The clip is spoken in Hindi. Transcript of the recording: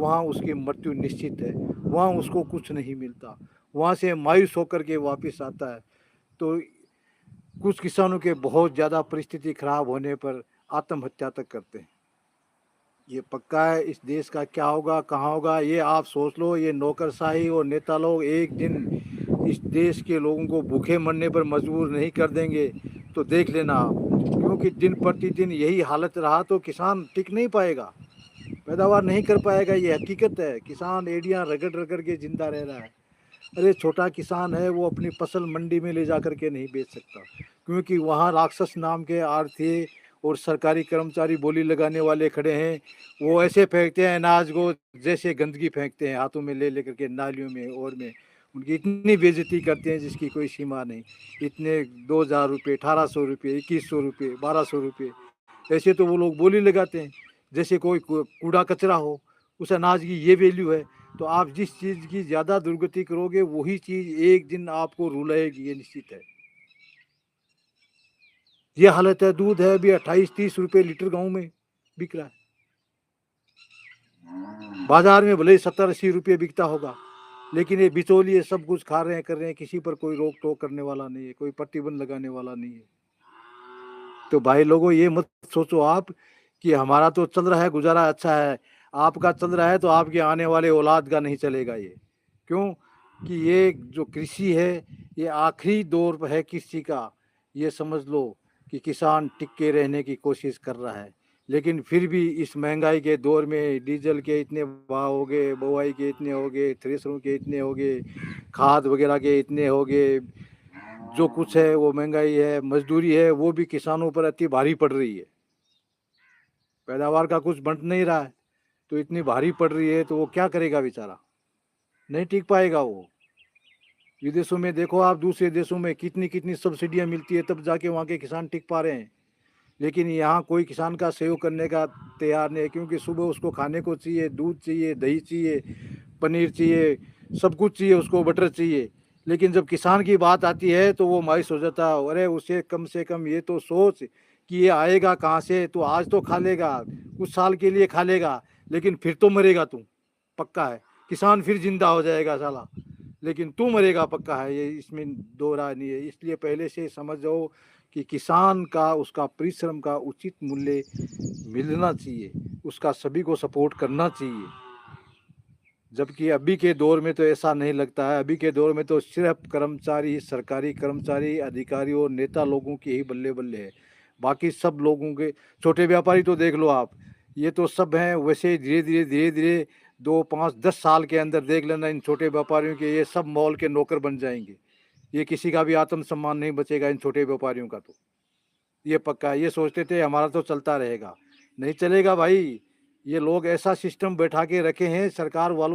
वहाँ उसकी मृत्यु निश्चित है, वहाँ उसको कुछ नहीं मिलता, वहाँ से मायूस होकर के वापस आता है। तो कुछ किसानों के बहुत ज़्यादा परिस्थिति खराब होने पर आत्महत्या तक करते हैं। ये पक्का है, इस देश का क्या होगा, कहाँ होगा, ये आप सोच लो। ये नौकरशाही और नेता लोग एक दिन इस देश के लोगों को भूखे मरने पर मजबूर नहीं कर देंगे तो देख लेना आप। क्योंकि दिन प्रतिदिन यही हालत रहा तो किसान टिक नहीं पाएगा, पैदावार नहीं कर पाएगा। ये हकीकत है। किसान एड़ियाँ रगड़ रगड़ के जिंदा रह रहा है। अरे छोटा किसान है, वो अपनी फसल मंडी में ले जा कर के नहीं बेच सकता, क्योंकि वहाँ राक्षस नाम के आढ़ती और सरकारी कर्मचारी बोली लगाने वाले खड़े हैं। वो ऐसे फेंकते हैं अनाज को जैसे गंदगी फेंकते हैं, हाथों में ले लेकर के नालियों में और में। उनकी इतनी बेइज्जती करते हैं जिसकी कोई सीमा नहीं। इतने 2000 रुपये, 1800 रुपये, 2100 रुपये, 1200 रुपये, ऐसे तो वो लोग बोली लगाते हैं जैसे कोई कूड़ा कचरा हो। उस अनाज की ये वैल्यू है। तो आप जिस चीज़ की ज़्यादा दुर्गति करोगे वही चीज़ एक दिन आपको रुलाएगी, ये निश्चित है। ये हालत है। दूध है अभी 28-30 रुपये लीटर गाँव में बिक रहा है। बाजार में भले ही 70-80 रुपये बिकता होगा, लेकिन ये बिचौलिए सब कुछ खा रहे हैं, कर रहे हैं। किसी पर कोई रोक टोक करने वाला नहीं है, कोई प्रतिबंध लगाने वाला नहीं है। तो भाई लोगों, ये मत सोचो आप कि हमारा तो चल रहा है, गुजारा अच्छा है, आपका चल रहा है तो आपके आने वाले औलाद का नहीं चलेगा ये। क्यों कि ये जो कृषि है ये आखिरी दौर है कृषि का। ये समझ लो कि किसान टिक के रहने की कोशिश कर रहा है, लेकिन फिर भी इस महंगाई के दौर में डीजल के इतने भाव हो गए, बुआई के इतने हो गए, थ्रेसरों के इतने हो गए, खाद वगैरह के इतने हो गए, जो कुछ है वो महंगाई है, मजदूरी है, वो भी किसानों पर अति भारी पड़ रही है। पैदावार का कुछ बंट नहीं रहा है तो इतनी भारी पड़ रही है, तो वो क्या करेगा बेचारा, नहीं टिक पाएगा वो। विदेशों में देखो आप, दूसरे देशों में कितनी कितनी सब्सिडियां मिलती है, तब जाके वहाँ के किसान टिक पा रहे हैं। लेकिन यहाँ कोई किसान का सहयोग करने का तैयार नहीं है, क्योंकि सुबह उसको खाने को चाहिए, दूध चाहिए, दही चाहिए, पनीर चाहिए, सब कुछ चाहिए उसको, बटर चाहिए। लेकिन जब किसान की बात आती है तो वो मायूस हो जाता है। अरे उसे कम से कम ये तो सोच कि ये आएगा कहाँ से, तो आज तो खा लेगा, कुछ साल के लिए खा लेगा, लेकिन फिर तो मरेगा तू, पक्का है। किसान फिर जिंदा हो जाएगा साला, लेकिन तू मरेगा पक्का है, ये इसमें दो राय नहीं है। इसलिए पहले से समझ जाओ कि किसान का, उसका परिश्रम का उचित मूल्य मिलना चाहिए, उसका सभी को सपोर्ट करना चाहिए। जबकि अभी के दौर में तो ऐसा नहीं लगता है। अभी के दौर में तो सिर्फ कर्मचारी, सरकारी कर्मचारी, अधिकारी और नेता लोगों की ही बल्ले बल्ले है। बाकी सब लोगों के, छोटे व्यापारी तो देख लो आप, ये तो सब हैं वैसे। धीरे धीरे 2, 5, 10 साल के अंदर देख लेना इन छोटे व्यापारियों के, ये सब मॉल के नौकर बन जाएंगे। ये किसी का भी आत्मसम्मान नहीं बचेगा इन छोटे व्यापारियों का, तो ये पक्का है। ये सोचते थे हमारा तो चलता रहेगा, नहीं चलेगा भाई। ये लोग ऐसा सिस्टम बैठा के रखे हैं सरकार वालों